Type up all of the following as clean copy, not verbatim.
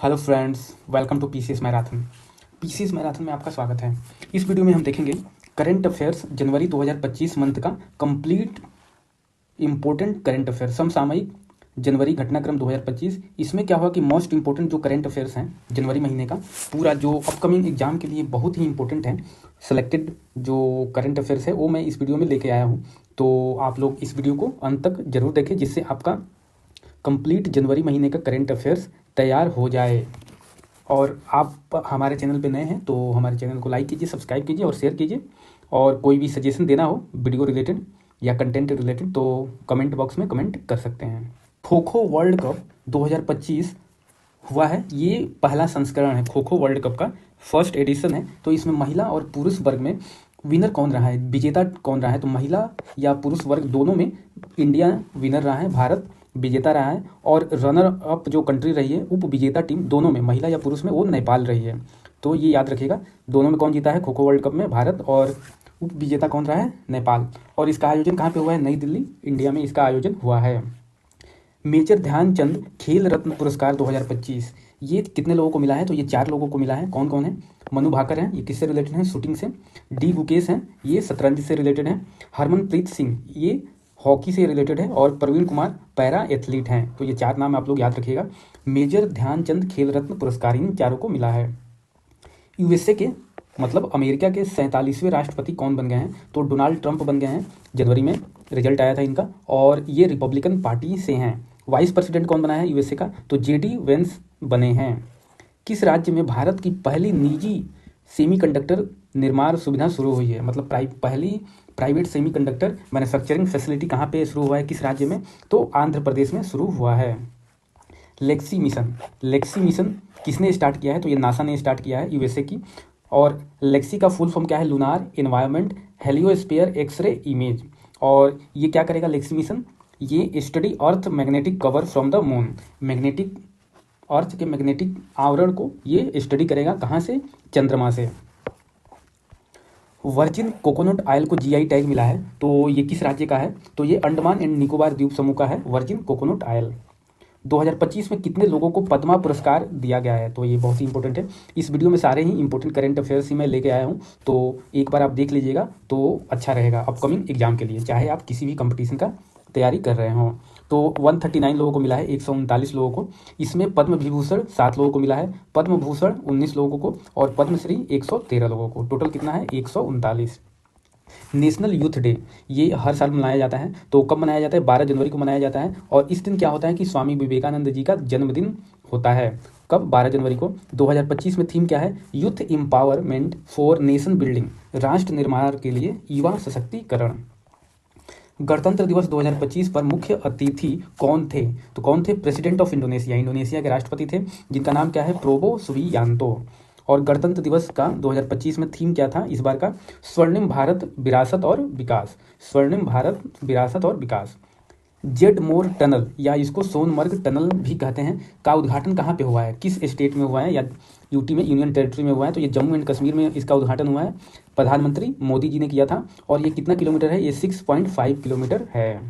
Hello friends, welcome to PCS marathon. PCS marathon में आपका स्वागत है। इस वीडियो में हम देखेंगे करंट अफेयर्स जनवरी 2025 मंथ का कंप्लीट इम्पोर्टेंट करंट अफेयर समसामयिक जनवरी घटनाक्रम 2025। इसमें क्या हुआ कि मोस्ट इंपोर्टेंट जो करंट अफेयर्स हैं जनवरी महीने का पूरा जो अपकमिंग एग्जाम के लिए बहुत ही इंपॉर्टेंट है, सेलेक्टेड जो करंट अफेयर्स है वो मैं इस वीडियो में लेके आया हूँ। तो आप लोग इस वीडियो को अंत तक जरूर देखें जिससे आपका कंप्लीट जनवरी महीने का करंट अफेयर्स तैयार हो जाए। और आप हमारे चैनल पे नए हैं तो हमारे चैनल को लाइक कीजिए, सब्सक्राइब कीजिए और शेयर कीजिए। और कोई भी सजेशन देना हो वीडियो रिलेटेड या कंटेंट रिलेटेड तो कमेंट बॉक्स में कमेंट कर सकते हैं। खो खो वर्ल्ड कप 2025 हुआ है, ये पहला संस्करण है। खो खो वर्ल्ड कप का फर्स्ट एडिशन है। तो इसमें महिला और पुरुष वर्ग में विनर कौन रहा है, विजेता कौन रहा है, तो महिला या पुरुष वर्ग दोनों में इंडिया विनर रहा है, भारत विजेता रहा है। और रनर अप जो कंट्री रही है, उप विजेता टीम दोनों में महिला या पुरुष में वो नेपाल रही है। तो ये याद रखिएगा, दोनों में कौन जीता है खो खो वर्ल्ड कप में, भारत, और उप विजेता कौन रहा है, नेपाल। और इसका आयोजन कहाँ पे हुआ है, नई दिल्ली, इंडिया में इसका आयोजन हुआ है। मेजर ध्यानचंद खेल रत्न पुरस्कार 2025 ये कितने लोगों को मिला है, तो ये 4 लोगों को मिला है। कौन कौन है, मनु भाकर हैं, ये किससे रिलेटेड हैं, शूटिंग से। डी गुकेश हैं, ये शतरंज से रिलेटेड हैं। हरमनप्रीत सिंह ये हॉकी से रिलेटेड है। और प्रवीण कुमार पैरा एथलीट हैं। तो ये 4 नाम आप लोग याद रखिएगा। मेजर ध्यानचंद खेल रत्न पुरस्कार इन चारों को मिला है। यूएसए के मतलब अमेरिका के 47वें राष्ट्रपति कौन बन गए हैं, तो डोनाल्ड ट्रंप बन गए हैं। जनवरी में रिजल्ट आया था इनका और ये रिपब्लिकन पार्टी से हैं। वाइस प्रेसिडेंट कौन बना है यूएसए का, तो जेडी वेंस बने हैं। किस राज्य में भारत की पहली निजी सेमीकंडक्टर निर्माण सुविधा शुरू हुई है, मतलब पहली प्राइवेट सेमीकंडक्टर मैन्युफैक्चरिंग फैसिलिटी कहाँ पे शुरू हुआ है, किस राज्य में, तो आंध्र प्रदेश में शुरू हुआ है। लेक्सी मिशन किसने स्टार्ट किया है, तो ये नासा ने स्टार्ट किया है यूएसए की। और लेक्सी का फुल फॉर्म क्या है, lunar environment heliosphere X-ray image. और ये क्या करेगा लेक्सी मिशन, ये study earth magnetic cover from the moon, magnetic earth के मैग्नेटिक आवरण को ये स्टडी करेगा, कहाँ से, चंद्रमा से। वर्जिन कोकोनट ऑयल को जीआई टैग मिला है, तो ये किस राज्य का है, तो ये अंडमान एंड निकोबार द्वीप समूह का है वर्जिन कोकोनट ऑयल। 2025 में कितने लोगों को पद्मा पुरस्कार दिया गया है, तो ये बहुत ही इंपॉर्टेंट है। इस वीडियो में सारे ही इंपॉर्टेंट करंट अफेयर्स ही मैं लेके आया हूँ, तो एक बार आप देख लीजिएगा तो अच्छा रहेगा अपकमिंग एग्जाम के लिए, चाहे आप किसी भी कंपटीशन का तैयारी कर रहे हों। तो 139 लोगों को मिला है, 139 लोगों को। इसमें पद्म विभूषण 7 लोगों को मिला है, पद्म भूषण 19 लोगों को और पद्मश्री 113 लोगों को। टोटल कितना है, 139। नेशनल यूथ डे ये हर साल मनाया जाता है। तो कब मनाया जाता है, 12 जनवरी को मनाया जाता है। और इस दिन क्या होता है कि स्वामी विवेकानंद जी का जन्मदिन होता है। कब, 12 जनवरी को। 2025 में थीम क्या है, youth empowerment for nation building, राष्ट्र निर्माण के लिए युवा सशक्तिकरण। गणतंत्र दिवस 2025 पर मुख्य अतिथि कौन थे, तो कौन थे, प्रेसिडेंट ऑफ इंडोनेशिया, इंडोनेशिया के राष्ट्रपति थे जिनका नाम क्या है, प्रोबो सुबियांतो। और गणतंत्र दिवस का 2025 में थीम क्या था इस बार का, स्वर्णिम भारत विरासत और विकास, स्वर्णिम भारत विरासत और विकास। जेड मोर टनल या इसको सोनमर्ग टनल भी कहते हैं का उद्घाटन कहाँ पे हुआ है, किस स्टेट में हुआ है, या यूटी में, यूनियन टेरिटरी में हुआ है, तो ये जम्मू एंड कश्मीर में इसका उद्घाटन हुआ है। प्रधानमंत्री मोदी जी ने किया था। और ये कितना किलोमीटर है, ये 6.5 किलोमीटर है।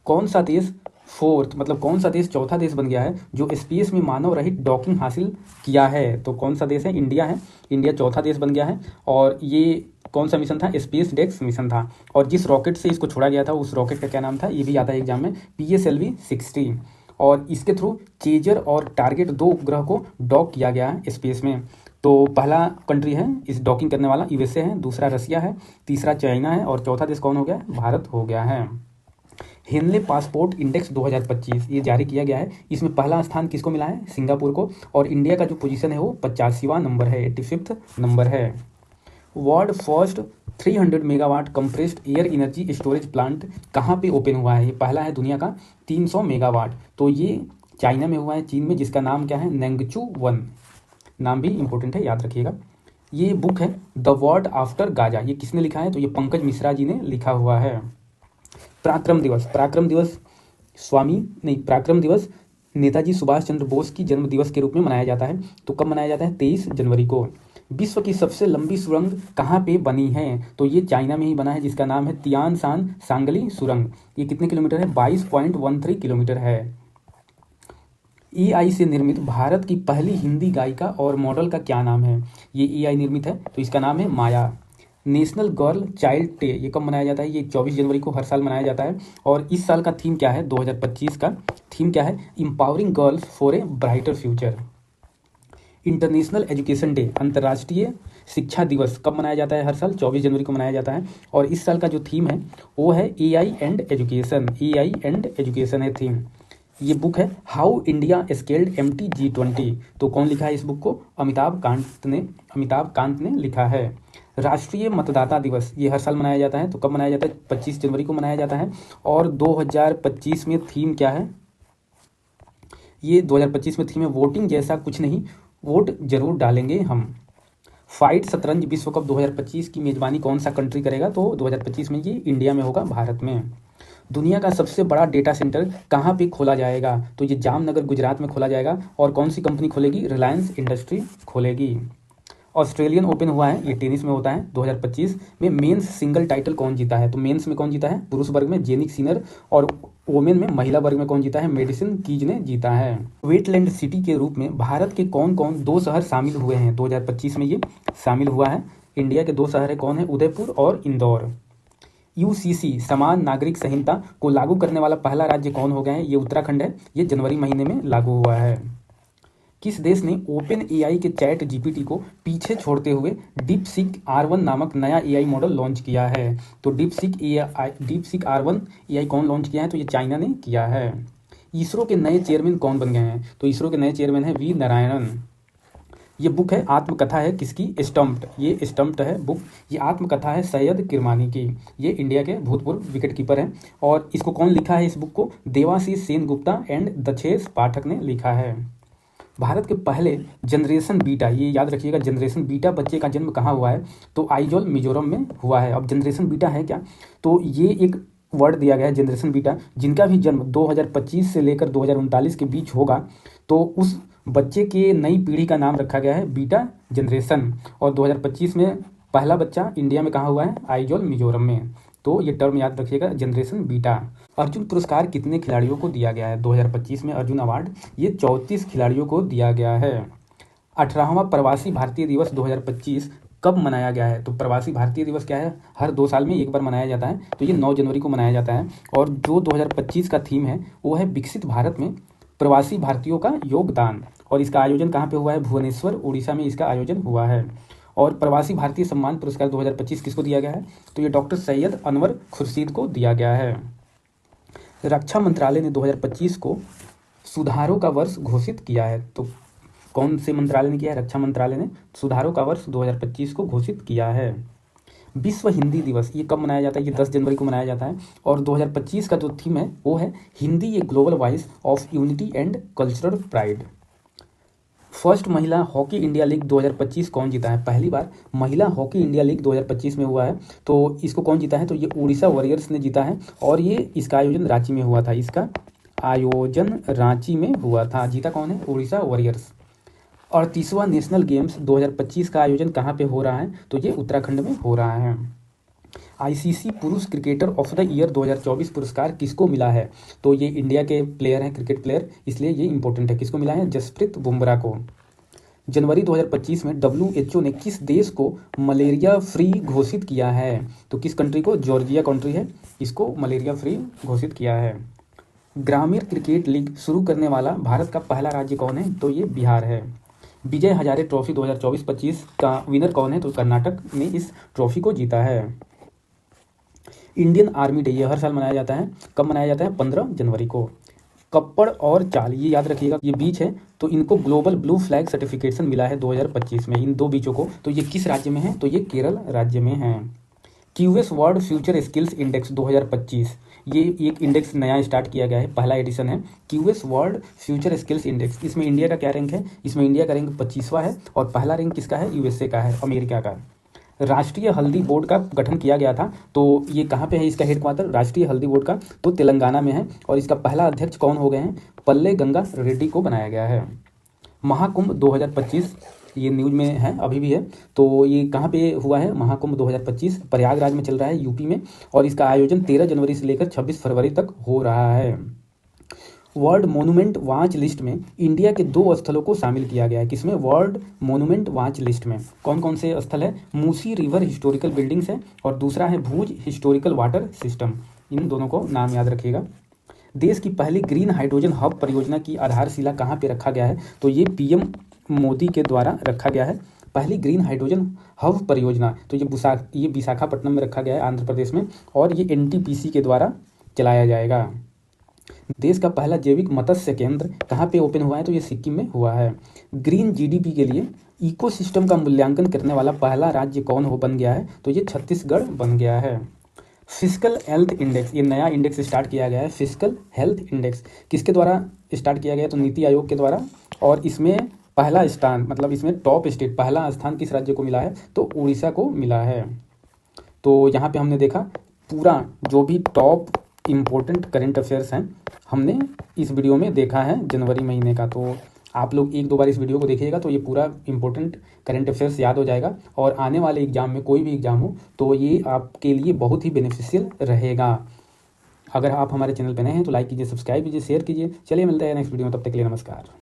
कौन सा देश फोर्थ मतलब कौन सा देश चौथा देश बन गया है जो स्पेस में मानव रहित डॉकिंग हासिल किया है, तो कौन सा देश है, इंडिया है। इंडिया चौथा देश बन गया है। और ये कौन सा मिशन था, स्पेस डेक्स मिशन था। और जिस रॉकेट से इसको छोड़ा गया था उस रॉकेट का क्या नाम था, ये भी आता है एग्जाम में, PSLV-60। और इसके थ्रू चेजर और टारगेट 2 उपग्रह को डॉक किया गया है स्पेस में। तो पहला कंट्री है इस डॉकिंग करने वाला, यूएसए है, दूसरा रसिया है, तीसरा चाइना है और चौथा देश कौन हो गया, भारत हो गया है। हेनले पासपोर्ट इंडेक्स 2025 ये जारी किया गया है। इसमें पहला स्थान किसको मिला है, सिंगापुर को। और इंडिया का जो पोजीशन है वो 85वां नंबर है, 85वां नंबर है। World first 300 megawatt compressed air energy storage plant कहाँ पे ओपन हुआ है, ये पहला है दुनिया का 300 मेगावाट। तो ये चाइना में हुआ है, चीन में, जिसका नाम क्या है, नेंगचू 1। नाम भी इंपॉर्टेंट है, याद रखिएगा। ये बुक है द वर्ल्ड आफ्टर गाजा, ये किसने लिखा है, तो ये पंकज मिश्रा जी ने लिखा हुआ है। पराक्रम दिवस नेताजी सुभाष चंद्र बोस की जन्म दिवस के रूप में मनाया जाता है। तो कब मनाया जाता है, 23 जनवरी को। विश्व की सबसे लंबी सुरंग कहाँ पे बनी है, तो ये चाइना में ही बना है, जिसका नाम है तियान सान सांगली सुरंग। ये कितने किलोमीटर है, 22.13 किलोमीटर है। एआई से निर्मित भारत की पहली हिंदी गायिका और मॉडल का क्या नाम है? ये एआई निर्मित है तो इसका नाम है माया। नेशनल गर्ल चाइल्ड डे ये कब मनाया जाता है? ये 24 जनवरी को हर साल मनाया जाता है। और इस साल का थीम क्या है? 2025 का थीम क्या है? Empowering girls for a brighter future. International education day अंतर्राष्ट्रीय शिक्षा दिवस कब मनाया जाता है? हर साल 24 जनवरी को मनाया जाता है। और इस साल का जो थीम है वो है AI and education. AI and education है थीम। ये बुक है हाउ इंडिया स्केल्ड MT-G20। तो कौन लिखा है इस बुक को? अमिताभ कांत ने लिखा है। राष्ट्रीय मतदाता दिवस ये हर साल मनाया जाता है। तो कब मनाया जाता है? 25 जनवरी को मनाया जाता है। और 2025 में थीम क्या है? ये 2025 में थीम है वोटिंग जैसा कुछ नहीं, वोट जरूर डालेंगे हम। फाइट शतरंज विश्व कप 2025 की मेजबानी कौन सा कंट्री करेगा? तो 2025 में ये इंडिया में होगा, भारत में। दुनिया का सबसे बड़ा डेटा सेंटर कहाँ पे खोला जाएगा? तो ये जामनगर गुजरात में खोला जाएगा। और कौन सी कंपनी खोलेगी? रिलायंस इंडस्ट्री खोलेगी। ऑस्ट्रेलियन ओपन हुआ है, ये टेनिस में होता है। 2025 में मेंस सिंगल टाइटल कौन जीता है? तो मेंस में कौन जीता है? पुरुष वर्ग में जेनिक सिनर। और वोमेन में महिला वर्ग में कौन जीता है? मेडिसिन कीज ने जीता है। वेटलैंड सिटी के रूप में भारत के कौन कौन 2 शहर शामिल हुए हैं? 2025 में ये शामिल हुआ है। इंडिया के 2 शहर है, कौन है? उदयपुर और इंदौर। यूसीसी समान नागरिक संहिता को लागू करने वाला पहला राज्य कौन हो गया है? ये उत्तराखंड है। ये जनवरी महीने में लागू हुआ है। किस देश ने ओपन एआई के चैट जीपीटी को पीछे छोड़ते हुए डीपसीक R1 नामक नया एआई मॉडल लॉन्च किया है? तो डीपसीक R1 एआई कौन लॉन्च किया है? तो ये चाइना ने किया है। इसरो के नए चेयरमैन कौन बन गए हैं? तो इसरो के नए चेयरमैन है वी नारायणन। ये बुक है आत्मकथा है किसकी? स्टम्प्ड। ये स्टम्प्ड है बुक। ये आत्मकथा है सैयद किरमानी की। ये इंडिया के भूतपूर्व विकेट कीपर हैं। और इसको कौन लिखा है? इस बुक को देवाशीष सेनगुप्ता एंड दक्षेश पाठक ने लिखा है। भारत के पहले जनरेशन बीटा, ये याद रखिएगा, जनरेशन बीटा बच्चे का जन्म कहाँ हुआ है? तो आइजोल मिजोरम में हुआ है। अब जनरेशन बीटा है क्या? तो ये एक वर्ड दिया गया है जनरेशन बीटा, जिनका भी जन्म 2025 से लेकर 2039 के बीच होगा तो उस बच्चे के नई पीढ़ी का नाम रखा गया है बीटा जनरेशन। और 2025 में पहला बच्चा इंडिया में कहाँ हुआ है? आइजोल मिजोरम में। तो ये टर्म याद रखिएगा, जनरेशन बीटा। अर्जुन पुरस्कार कितने खिलाड़ियों को दिया गया है? 2025 में अर्जुन अवार्ड ये 34 खिलाड़ियों को दिया गया है। 18वां प्रवासी भारतीय दिवस 2025 कब मनाया गया है? तो प्रवासी भारतीय दिवस क्या है? हर 2 साल में एक बार मनाया जाता है। तो ये 9 जनवरी को मनाया जाता है। और जो 2025 का थीम है वो है विकसित भारत में प्रवासी भारतीयों का योगदान। और इसका आयोजन कहाँ पे हुआ है? भुवनेश्वर, उड़ीसा में इसका आयोजन हुआ है। और प्रवासी भारतीय सम्मान पुरस्कार 2025 किसको दिया गया है? तो ये डॉक्टर सैयद अनवर खुर्शीद को दिया गया है। रक्षा मंत्रालय ने 2025 को सुधारों का वर्ष घोषित किया है। तो कौन से मंत्रालय ने किया है? रक्षा मंत्रालय ने सुधारों का वर्ष 2025 को घोषित किया है। विश्व हिंदी दिवस ये कब मनाया जाता है? ये 10 जनवरी को मनाया जाता है। और 2025 का जो थीम है वो है हिंदी ये global voice of unity and cultural pride. First महिला हॉकी इंडिया लीग 2025 कौन जीता है? पहली बार महिला हॉकी इंडिया लीग 2025 में हुआ है। तो इसको कौन जीता है? तो ये उड़ीसा वॉरियर्स ने जीता है। और ये इसका आयोजन रांची में हुआ था। इसका आयोजन रांची में हुआ था। जीता कौन है? उड़ीसा वॉरियर्स। 38वां नेशनल गेम्स 2025 का आयोजन कहाँ पे हो रहा है? तो ये उत्तराखंड में हो रहा है। आईसीसी पुरुष क्रिकेटर ऑफ द ईयर 2024 पुरस्कार किसको मिला है? तो ये इंडिया के प्लेयर हैं, क्रिकेट प्लेयर, इसलिए ये इंपॉर्टेंट है। किसको मिला है? जसप्रीत बुमराह को। जनवरी 2025 में WHO ने किस देश को मलेरिया फ्री घोषित किया है? तो किस कंट्री को? जॉर्जिया कंट्री है, इसको मलेरिया फ्री घोषित किया है। ग्रामीण क्रिकेट लीग शुरू करने वाला भारत का पहला राज्य कौन है? तो ये बिहार है। विजय हजारे ट्रॉफी 2024-25 का विनर कौन है? तो कर्नाटक ने इस ट्रॉफी को जीता है। इंडियन आर्मी डे ये हर साल मनाया जाता है। कब मनाया जाता है? 15 जनवरी को। कप्पड़ और चाल ये याद रखिएगा, ये बीच है तो इनको ग्लोबल ब्लू फ्लैग सर्टिफिकेशन मिला है 2025 में, इन 2 बीचों को। तो ये किस राज्य में है? तो ये केरल राज्य में है। QS world future skills index 2025 ये एक इंडेक्स नया स्टार्ट किया गया है, पहला एडिशन है QS world future skills index. इसमें इंडिया का क्या रैंक है? इसमें इंडिया का रैंक 25वां है। और पहला रैंक किसका है? यूएसए का है, अमेरिका का। राष्ट्रीय हल्दी बोर्ड का गठन किया गया था। तो ये कहाँ पे है इसका हेडक्वार्टर? राष्ट्रीय हल्दी बोर्ड का तो तेलंगाना में है। और इसका पहला अध्यक्ष कौन हो गए हैं? पल्ले गंगा रेड्डी को बनाया गया है। महाकुंभ 2025 ये न्यूज में है, अभी भी है। तो ये कहाँ पे हुआ है? महाकुंभ 2025 प्रयागराज में चल रहा है, यूपी में। और इसका आयोजन 13 जनवरी से लेकर 26 फरवरी तक हो रहा है। वर्ल्ड मोनूमेंट वॉच लिस्ट में इंडिया के 2 स्थलों को शामिल किया गया है। किसमें? वर्ल्ड मोनूमेंट वॉच लिस्ट में। कौन कौन से स्थल है? मूसी रिवर हिस्टोरिकल बिल्डिंग्स है और दूसरा है भुज हिस्टोरिकल वाटर सिस्टम। इन दोनों को नाम याद रखिएगा। देश की पहली ग्रीन हाइड्रोजन हब परियोजना की आधारशिला कहाँ पे रखा गया है? तो ये पीएम मोदी के द्वारा रखा गया है। पहली ग्रीन हाइड्रोजन हब परियोजना तो ये विशाखापट्टनम में रखा गया है, आंध्र प्रदेश में, और ये एनटीपीसी के द्वारा चलाया जाएगा। देश का पहला जैविक मत्स्य केंद्र कहाँ पे ओपन हुआ है? तो ये सिक्किम में हुआ है। ग्रीन जीडीपी के लिए इकोसिस्टम का मूल्यांकन करने वाला पहला राज्य कौन बन गया है? तो ये छत्तीसगढ़ बन गया है। फिजिकल हेल्थ इंडेक्स, ये नया इंडेक्स स्टार्ट किया गया है। फिजिकल हेल्थ इंडेक्स किसके द्वारा स्टार्ट किया गया? तो नीति आयोग के द्वारा। और इसमें पहला स्थान, मतलब इसमें टॉप स्टेट, पहला स्थान किस राज्य को मिला है? तो उड़ीसा को मिला है। तो यहाँ पे हमने देखा पूरा जो भी टॉप इम्पोर्टेंट करेंट अफेयर्स हैं हमने इस वीडियो में देखा है जनवरी महीने का। तो आप लोग 1-2 बार इस वीडियो को देखिएगा तो ये पूरा इंपॉर्टेंट करंट अफेयर्स याद हो जाएगा, और आने वाले एग्जाम में कोई भी एग्जाम हो तो ये आपके लिए बहुत ही बेनिफिशियल रहेगा। अगर आप हमारे चैनल पर नए हैं तो लाइक कीजिए, सब्सक्राइब कीजिए, शेयर कीजिए। चलिए मिलते हैं नेक्स्ट वीडियो में, तब तक के लिए नमस्कार।